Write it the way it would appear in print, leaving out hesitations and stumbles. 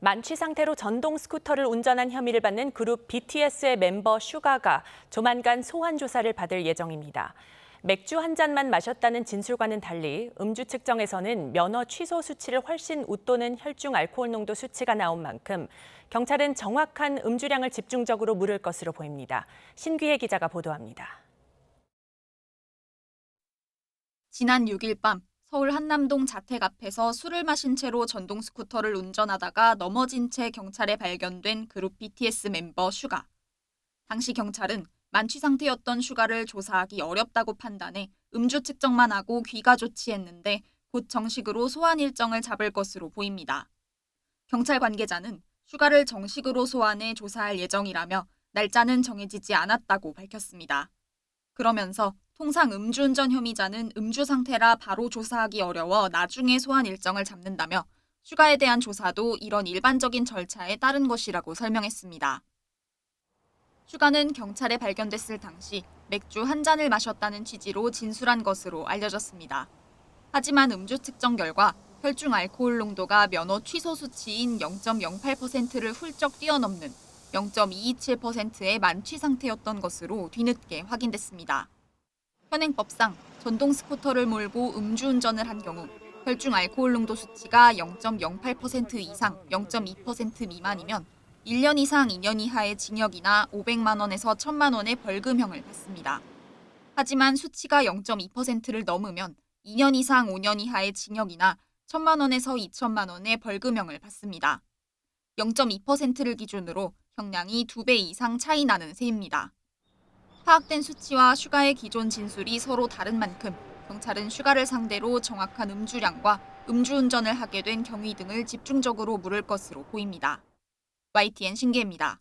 만취 상태로 전동 스쿠터를 운전한 혐의를 받는 그룹 BTS의 멤버 슈가가 조만간 소환 조사를 받을 예정입니다. 맥주 한 잔만 마셨다는 진술과는 달리 음주 측정에서는 면허 취소 수치를 훨씬 웃도는 혈중 알코올 농도 수치가 나온 만큼 경찰은 정확한 음주량을 집중적으로 물을 것으로 보입니다. 신귀혜 기자가 보도합니다. 지난 6일 밤 서울 한남동 자택 앞에서 술을 마신 채로 전동 스쿠터를 운전하다가 넘어진 채 경찰에 발견된 그룹 BTS 멤버 슈가. 당시 경찰은 만취 상태였던 슈가를 조사하기 어렵다고 판단해 음주 측정만 하고 귀가 조치했는데 곧 정식으로 소환 일정을 잡을 것으로 보입니다. 경찰 관계자는 슈가를 정식으로 소환해 조사할 예정이라며 날짜는 정해지지 않았다고 밝혔습니다. 그러면서 통상 음주운전 혐의자는 음주 상태라 바로 조사하기 어려워 나중에 소환 일정을 잡는다며 슈가에 대한 조사도 이런 일반적인 절차에 따른 것이라고 설명했습니다. 슈가는 경찰에 발견됐을 당시 맥주 한 잔을 마셨다는 취지로 진술한 것으로 알려졌습니다. 하지만 음주 측정 결과 혈중 알코올 농도가 면허 취소 수치인 0.08%를 훌쩍 뛰어넘는 0.227%의 만취 상태였던 것으로 뒤늦게 확인됐습니다. 현행법상 전동 스쿠터를 몰고 음주운전을 한 경우 혈중 알코올 농도 수치가 0.08% 이상 0.2% 미만이면 1년 이상 2년 이하의 징역이나 500만 원에서 1,000만 원의 벌금형을 받습니다. 하지만 수치가 0.2%를 넘으면 2년 이상 5년 이하의 징역이나 1,000만 원에서 2천만 원의 벌금형을 받습니다. 0.2%를 기준으로 형량이 2배 이상 차이 나는 셈입니다. 파악된 수치와 슈가의 기존 진술이 서로 다른 만큼 경찰은 슈가를 상대로 정확한 음주량과 음주운전을 하게 된 경위 등을 집중적으로 물을 것으로 보입니다. YTN 신기혜입니다.